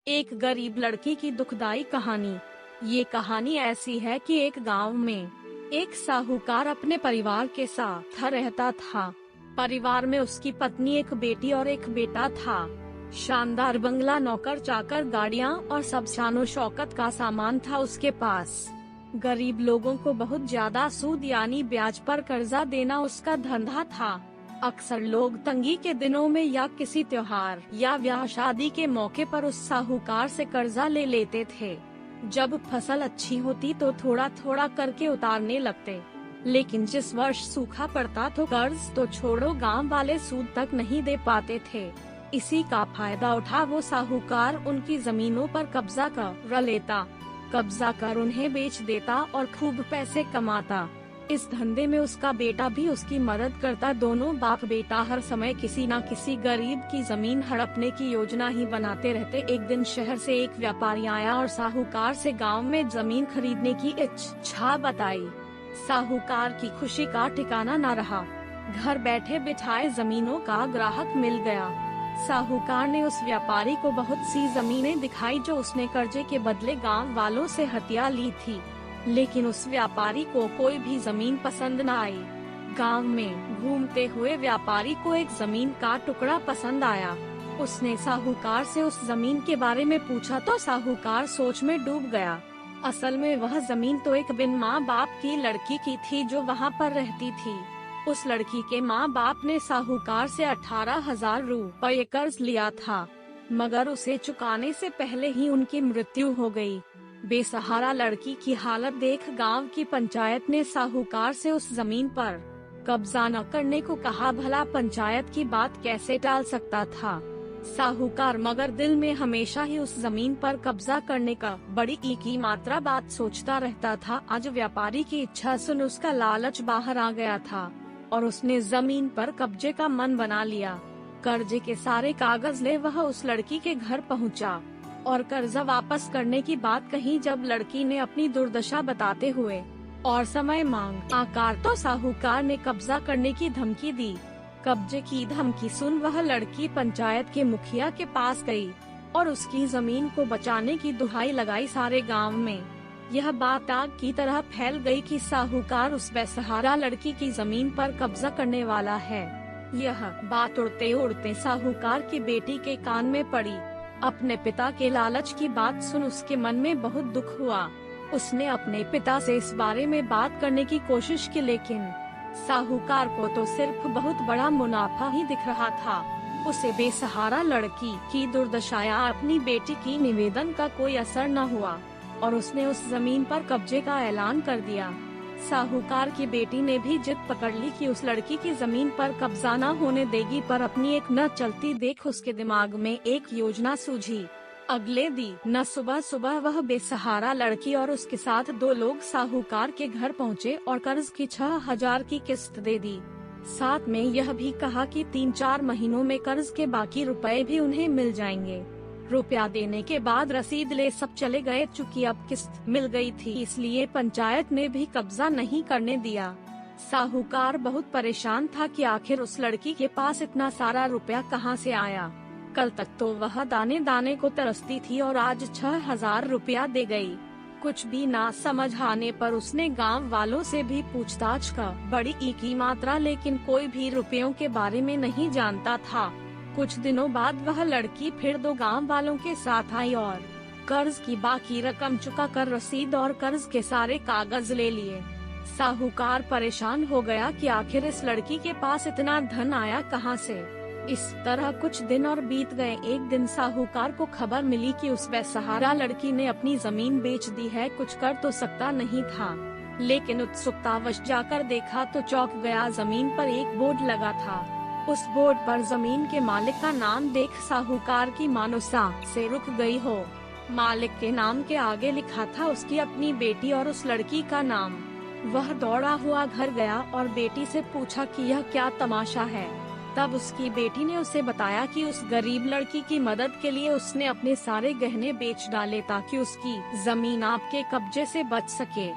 एक गरीब लड़की की दुखदाई कहानी। ये कहानी ऐसी है कि एक गांव में एक साहूकार अपने परिवार के साथ रहता था। परिवार में उसकी पत्नी, एक बेटी और एक बेटा था। शानदार बंगला, नौकर चाकर, गाड़ियां और सब शानो शौकत का सामान था उसके पास। गरीब लोगों को बहुत ज्यादा सूद यानी ब्याज पर कर्जा देना उसका धंधा था। अक्सर लोग तंगी के दिनों में या किसी त्योहार या ब्याह शादी के मौके पर उस साहूकार से कर्जा ले लेते थे। जब फसल अच्छी होती तो थोड़ा थोड़ा करके उतारने लगते, लेकिन जिस वर्ष सूखा पड़ता तो कर्ज तो छोड़ो, गांव वाले सूद तक नहीं दे पाते थे। इसी का फायदा उठा वो साहूकार उनकी जमीनों पर कब्जा कर लेता, कब्जा कर उन्हें बेच देता और खूब पैसे कमाता। इस धंधे में उसका बेटा भी उसकी मदद करता। दोनों बाप बेटा हर समय किसी न किसी गरीब की जमीन हड़पने की योजना ही बनाते रहते। एक दिन शहर से एक व्यापारी आया और साहूकार से गांव में जमीन खरीदने की इच्छा बताई। साहूकार की खुशी का ठिकाना न रहा। घर बैठे बिठाए जमीनों का ग्राहक मिल गया। साहूकार ने उस व्यापारी को बहुत सी जमीनें दिखाई जो उसने कर्जे के बदले गांव वालों से हथिया ली थी, लेकिन उस व्यापारी को कोई भी जमीन पसंद न आई। गांव में घूमते हुए व्यापारी को एक जमीन का टुकड़ा पसंद आया। उसने साहूकार से उस जमीन के बारे में पूछा तो साहूकार सोच में डूब गया। असल में वह जमीन तो एक बिन माँ बाप की लड़की की थी जो वहाँ पर रहती थी। उस लड़की के माँ बाप ने साहूकार से 18,000 रुपये कर्ज लिया था, मगर उसे चुकाने से पहले ही उनकी मृत्यु हो गई। बेसहारा लड़की की हालत देख गांव की पंचायत ने साहूकार से उस जमीन पर कब्जा न करने को कहा। भला पंचायत की बात कैसे टाल सकता था साहूकार, मगर दिल में हमेशा ही उस जमीन पर कब्जा करने का बड़ी की मात्रा बात सोचता रहता था। आज व्यापारी की इच्छा सुन उसका लालच बाहर आ गया था और उसने जमीन पर कब्जे का मन बना लिया। कर्जे के सारे कागज ले वह उस लड़की के घर पहुंचा और कर्जा वापस करने की बात कही। जब लड़की ने अपनी दुर्दशा बताते हुए और समय मांग आकार तो साहूकार ने कब्जा करने की धमकी दी। कब्जे की धमकी सुन वह लड़की पंचायत के मुखिया के पास गई और उसकी जमीन को बचाने की दुहाई लगाई। सारे गांव में यह बात आग की तरह फैल गई कि साहूकार उस बेसहारा लड़की की जमीन पर कब्जा करने वाला है। यह बात उड़ते उड़ते साहूकार की बेटी के कान में पड़ी। अपने पिता के लालच की बात सुन उसके मन में बहुत दुख हुआ। उसने अपने पिता से इस बारे में बात करने की कोशिश की, लेकिन साहूकार को तो सिर्फ बहुत बड़ा मुनाफा ही दिख रहा था। उसे बेसहारा लड़की की दुर्दशा या अपनी बेटी की निवेदन का कोई असर न हुआ और उसने उस जमीन पर कब्जे का ऐलान कर दिया। साहूकार की बेटी ने भी जिद पकड़ ली कि उस लड़की की जमीन पर कब्जा न होने देगी, पर अपनी एक न चलती देख उसके दिमाग में एक योजना सूझी। अगले दिन न सुबह सुबह वह बेसहारा लड़की और उसके साथ 2 लोग साहूकार के घर पहुँचे और कर्ज की 6,000 की किस्त दे दी। साथ में यह भी कहा कि 3-4 महीनों में कर्ज के बाकी रुपए भी उन्हें मिल जाएंगे। रुपया देने के बाद रसीद ले सब चले गए। चूँकि अब किस्त मिल गई थी, इसलिए पंचायत ने भी कब्जा नहीं करने दिया। साहूकार बहुत परेशान था कि आखिर उस लड़की के पास इतना सारा रुपया कहां से आया। कल तक तो वह दाने दाने को तरसती थी और आज 6,000 रुपया दे गई। कुछ भी ना समझ आने पर उसने गांव वालों से भी पूछताछ का बड़ी की मात्रा, लेकिन कोई भी रुपयों के बारे में नहीं जानता था। कुछ दिनों बाद वह लड़की फिर 2 गांव वालों के साथ आई और कर्ज की बाकी रकम चुका कर रसीद और कर्ज के सारे कागज ले लिए। साहूकार परेशान हो गया कि आखिर इस लड़की के पास इतना धन आया कहां से। इस तरह कुछ दिन और बीत गए। एक दिन साहूकार को खबर मिली कि उस बेसहारा लड़की ने अपनी जमीन बेच दी है। कुछ कर तो सकता नहीं था, लेकिन उत्सुकतावश जाकर देखा तो चौंक गया। जमीन पर एक बोर्ड लगा था। उस बोर्ड पर जमीन के मालिक का नाम देख साहूकार की मानसा से रुक गई हो। मालिक के नाम के आगे लिखा था उसकी अपनी बेटी और उस लड़की का नाम। वह दौड़ा हुआ घर गया और बेटी से पूछा कि यह क्या तमाशा है। तब उसकी बेटी ने उसे बताया कि उस गरीब लड़की की मदद के लिए उसने अपने सारे गहने बेच डाले ताकि उसकी जमीन आपके कब्जे से बच सके।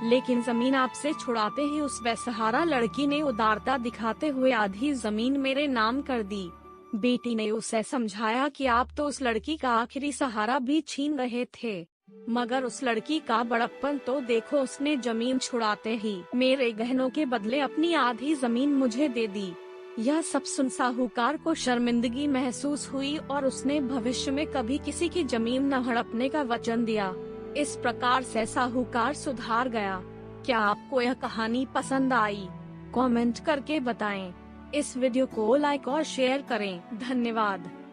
लेकिन जमीन आपसे छुड़ाते ही उस बेसहारा लड़की ने उदारता दिखाते हुए आधी जमीन मेरे नाम कर दी। बेटी ने उसे समझाया कि आप तो उस लड़की का आखिरी सहारा भी छीन रहे थे, मगर उस लड़की का बड़प्पन तो देखो, उसने जमीन छुड़ाते ही मेरे गहनों के बदले अपनी आधी जमीन मुझे दे दी। यह सब सुन साहूकार को शर्मिंदगी महसूस हुई और उसने भविष्य में कभी किसी की जमीन न हड़पने का वचन दिया। इस प्रकार से साहूकार सुधार गया। क्या आपको यह कहानी पसंद आई? कमेंट करके बताएं। इस वीडियो को लाइक और शेयर करें। धन्यवाद।